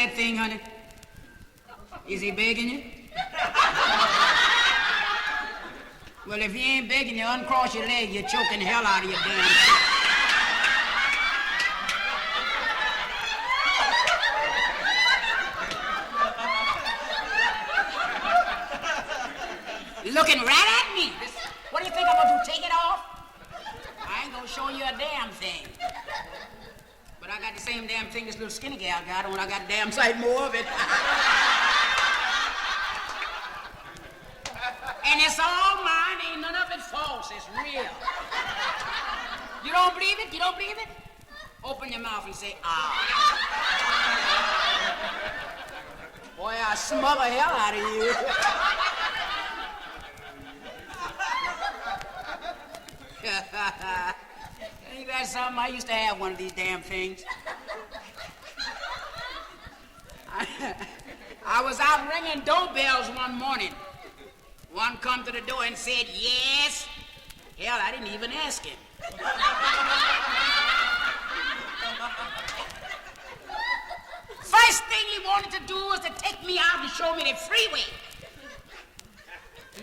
that thing, honey? Is he begging you? Well, if he ain't begging you, uncross your leg, you're choking the hell out of your damn self. Looking right at me. What do you think I'm gonna do, take it off? I ain't gonna show you a damn thing. But I got the same damn thing this little skinny gal got on. I got a damn sight more of it. And it's all mine, ain't none of it false, it's real. You don't believe it? You don't believe it? Open your mouth and say, ah. Boy, I smother hell out of you. Ain't that something? I used to have one of these damn things. I was out ringing doorbells one morning. One come to the door and said, yes. Hell, I didn't even ask him. First thing he wanted to do was to take me out and show me the freeway.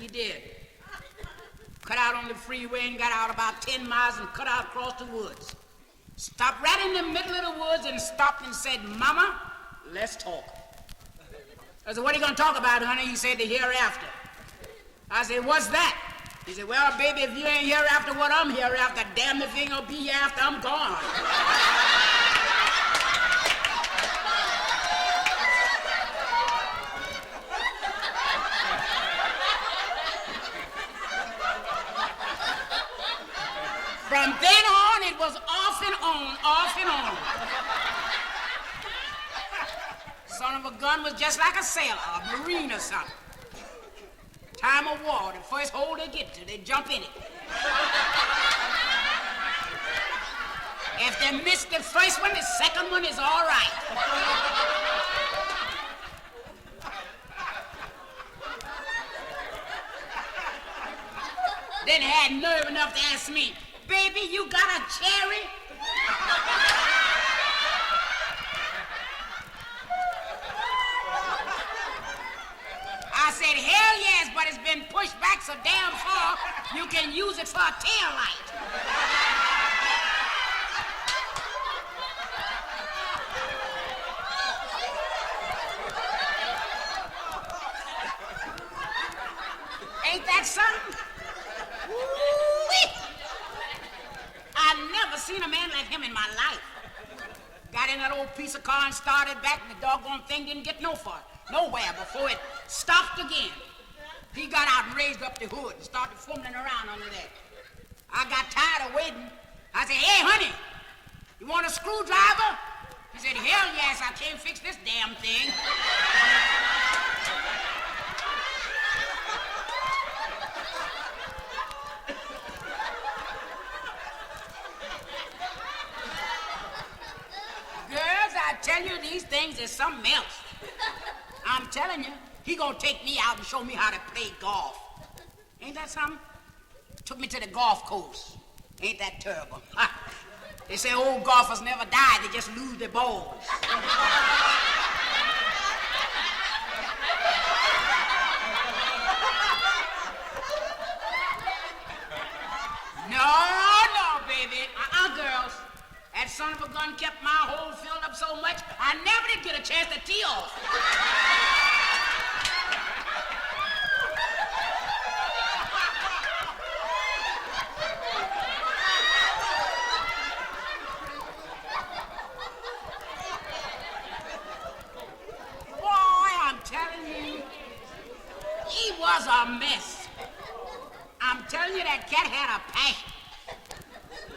He did. Cut out on the freeway and got out about 10 miles and cut out across the woods. Stopped right in the middle of the woods and stopped and said, Mama, let's talk. I said, what are you going to talk about, honey? He said, the hereafter. I said, what's that? He said, well, baby, if you ain't here after what I'm here after, damn if you ain't gonna be here after I'm gone. From then on, it was off and on, off and on. Son of a gun was just like a sailor, a marine or something. Time of war, the first hole they get to, they jump in it. If they miss the first one, the second one is all right. Then had nerve enough to ask me, baby, you got a cherry? I said, hell yes, but it's been pushed back so damn far, you can use it for a tail light. Ain't that something? Woo-wee. I never seen a man like him in my life. Got in that old piece of car and started back, and the doggone thing didn't get nowhere before it stopped again. He got out and raised up the hood and started fumbling around under there. I got tired of waiting. I said, hey, honey, you want a screwdriver? He said, hell yes, I can't fix this damn thing. Girls, I tell you, these things is something else. I'm telling you, he gonna take me out and show me how to play golf. Ain't that something? Took me to the golf course. Ain't that terrible? They say old golfers never die, they just lose their balls. No, baby. Girls. That son of a gun kept my hole filled up so much, I never did get a chance to tee off. Boy, I'm telling you, he was a mess. I'm telling you, that cat had a passion.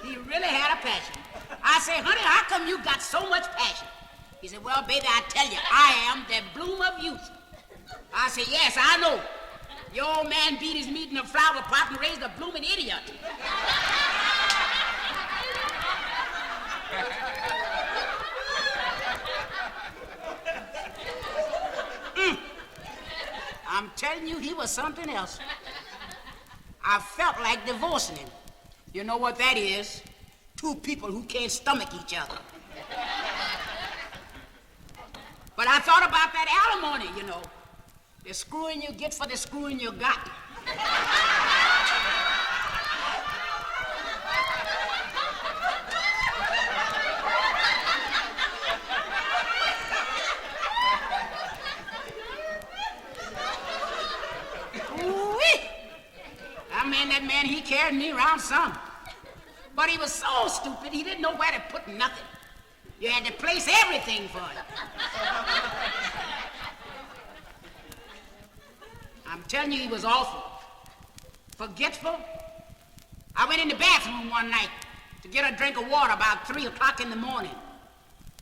He really had a passion. I say, honey, how come you got so much passion? He said, well, baby, I tell you, I am the bloom of youth. I said, yes, I know. Your old man beat his meat in a flower pot and raised a blooming idiot. I'm telling you, he was something else. I felt like divorcing him. You know what that is? Two people who can't stomach each other. But I thought about that alimony, you know. The screwing you get for the screwing you got. Ooh-wee. That man, he carried me around some. But he was so stupid, he didn't know where to put nothing. You had to place everything for it. I'm telling you, he was awful. Forgetful. I went in the bathroom one night to get a drink of water about 3 o'clock in the morning.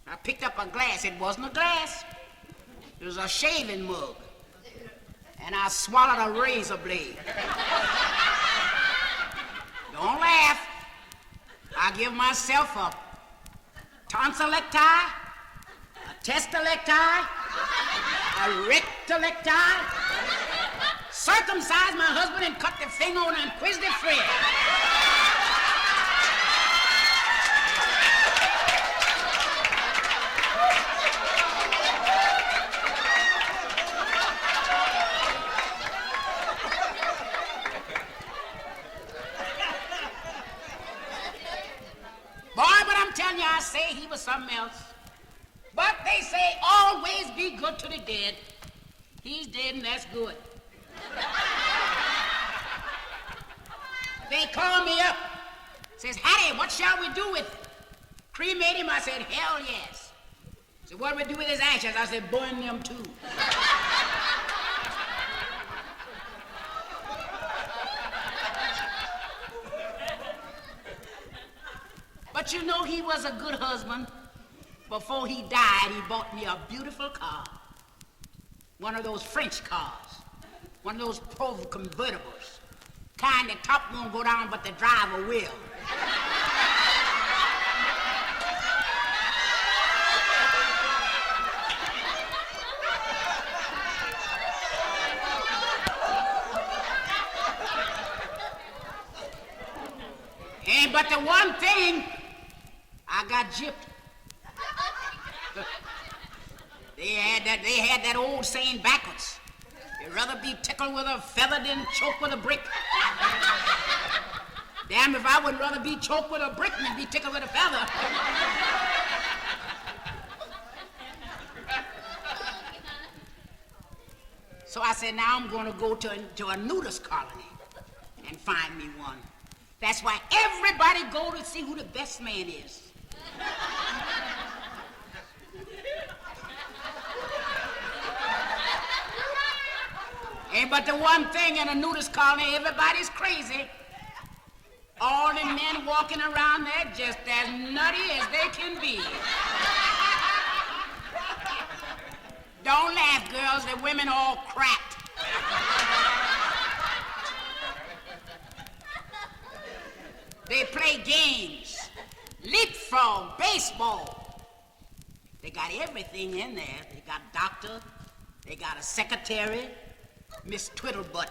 I picked up a glass. It wasn't a glass. It was a shaving mug. And I swallowed a razor blade. Don't laugh. I give myself a tonsillectomy, a testiclectomy, a rectalectomy, circumcised my husband and cut the finger on an inquisitive friend. I say he was something else. But they say always be good to the dead. He's dead and that's good. They called me up. Says, Hattie, what shall we do with cremate him? I said, hell yes. Said, what do we do with his ashes? I said, burn them too. But you know, he was a good husband. Before he died, he bought me a beautiful car. One of those French cars. One of those Provo convertibles. Kind the top won't go down, but the driver will. Hey, but the one thing, I got gypped. They had that old saying backwards. You'd rather be tickled with a feather than choked with a brick. Damn if I would rather be choked with a brick than be tickled with a feather. So I said, now I'm going to go to a nudist colony and find me one. That's why everybody go to see who the best man is. But the one thing in a nudist colony, everybody's crazy. All the men walking around there just as nutty as they can be. Don't laugh, girls, the women all cracked. They play games, leapfrog, baseball. They got everything in there. They got a doctor, they got a secretary, Miss Twiddlebutt.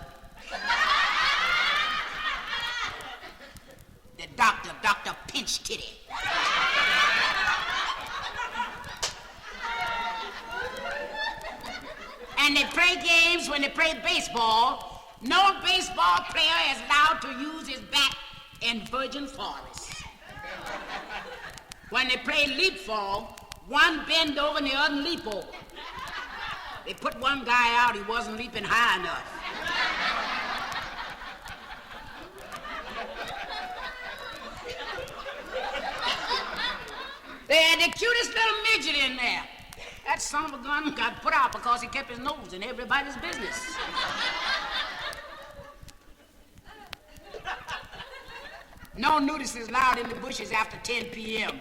The doctor, Dr. Pinch Titty. And they play games when they play baseball. No baseball player is allowed to use his bat in virgin forest. When they play leapfrog, one bend over and the other leap over. They put one guy out, he wasn't leaping high enough. They had the cutest little midget in there. That son of a gun got put out because he kept his nose in everybody's business. No nudists is allowed in the bushes after 10 p.m.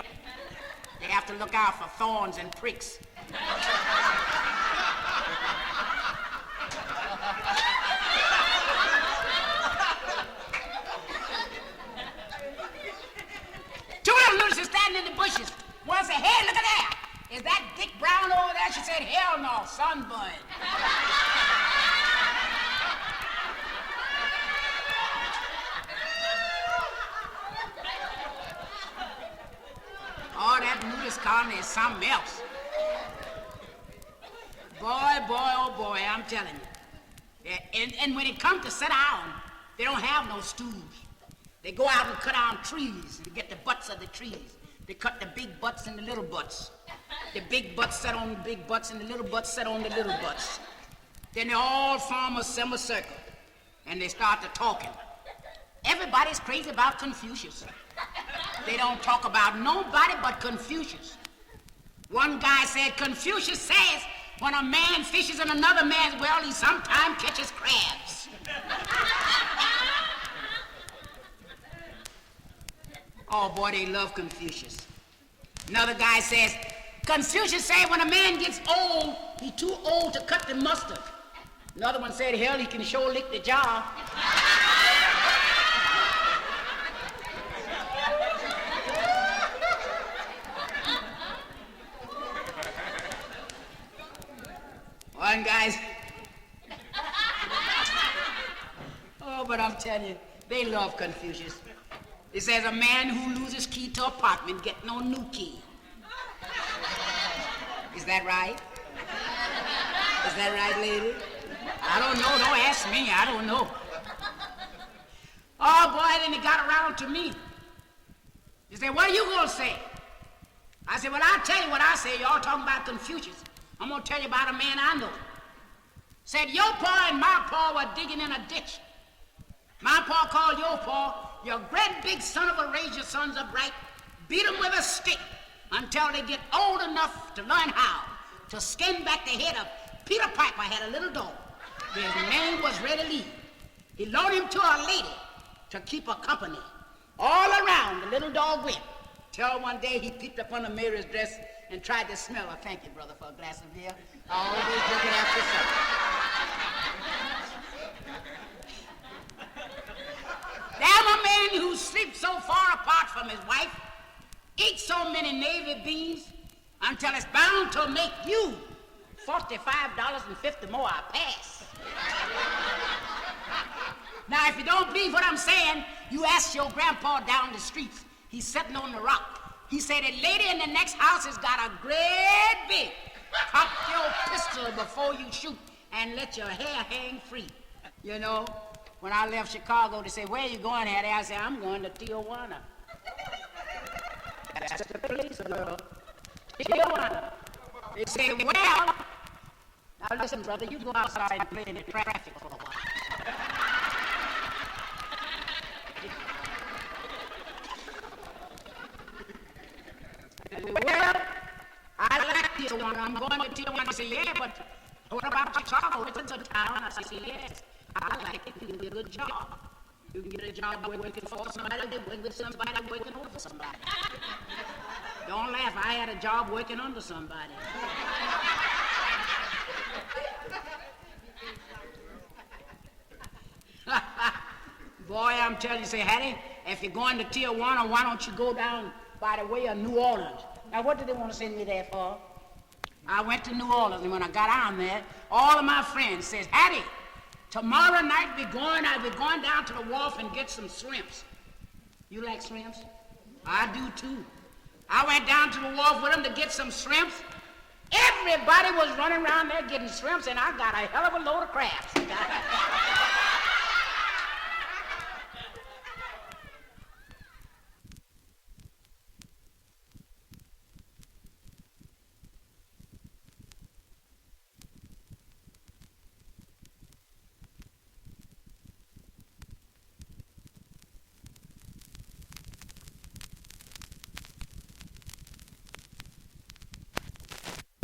They have to look out for thorns and pricks. Two little nudists standing in the bushes. One said, hey, look at that. Is that Dick Brown over there? She said, hell no, sunburn. Oh, that nudist colony is something else. boy, I'm telling you. Yeah, and when it comes to sit down, they don't have no stools. They go out and cut down trees and get the butts of the trees. They cut the big butts and the little butts. The big butts sit on the big butts and the little butts sit on the little butts. Then they all form a semicircle and they start to talking. Everybody's crazy about Confucius. They don't talk about nobody but Confucius. One guy said, Confucius says when a man fishes in another man's well, he sometimes catches crabs. Oh boy, they love Confucius. Another guy says, Confucius said when a man gets old, he's too old to cut the mustard. Another one said, hell, he can sure lick the jar. One guy's... Oh, but I'm telling you, they love Confucius. It says a man who loses key to apartment get no new key. Is that right? Is that right, lady? I don't know. Don't ask me. I don't know. Oh, boy, then it got around to me. He said, what are you going to say? I said, well, I'll tell you what I say. Y'all talking about Confucius. I'm going to tell you about a man I know. Said, your pa and my pa were digging in a ditch. My pa called your pa, your great big son of a raise your sons upright, beat them with a stick until they get old enough to learn how to skin back the head of Peter Piper had a little dog. His name was Reddy Lee. He loaned him to a lady to keep her company. All around the little dog went, till one day he peeped up under Mary's dress and tried to smell her. Thank you, brother, for a glass of beer. Always looking after something. Damn a man who sleeps so far apart from his wife, eats so many navy beans, until it's bound to make you $45.50 more a pass. Now, if you don't believe what I'm saying, you ask your grandpa down the streets. He's sitting on the rock. He said, a lady in the next house has got a great big. Cock your pistol before you shoot and let your hair hang free. You know, when I left Chicago, they said, where are you going, Hattie? I said, I'm going to Tijuana. That's the place, girl. Tijuana. They said, well, now listen, brother, you go outside and play in the traffic for a while. Well, I like Tijuana. I'm going to Tijuana. I say, yeah, but what about Chicago? It's a good town. I say, yes. I like it. You can get a good job. You can get a job working for somebody, working with somebody, working over somebody. Don't laugh. I had a job working under somebody. Boy, I'm telling you, say, Hattie, if you're going to Tijuana, why don't you go down by the way of New Orleans? Now, what did they want to send me there for? I went to New Orleans, and when I got down there, all of my friends says, Hattie, tomorrow night I'll be going down to the wharf and get some shrimps. You like shrimps? I do too. I went down to the wharf with them to get some shrimps. Everybody was running around there getting shrimps, and I got a hell of a load of crabs.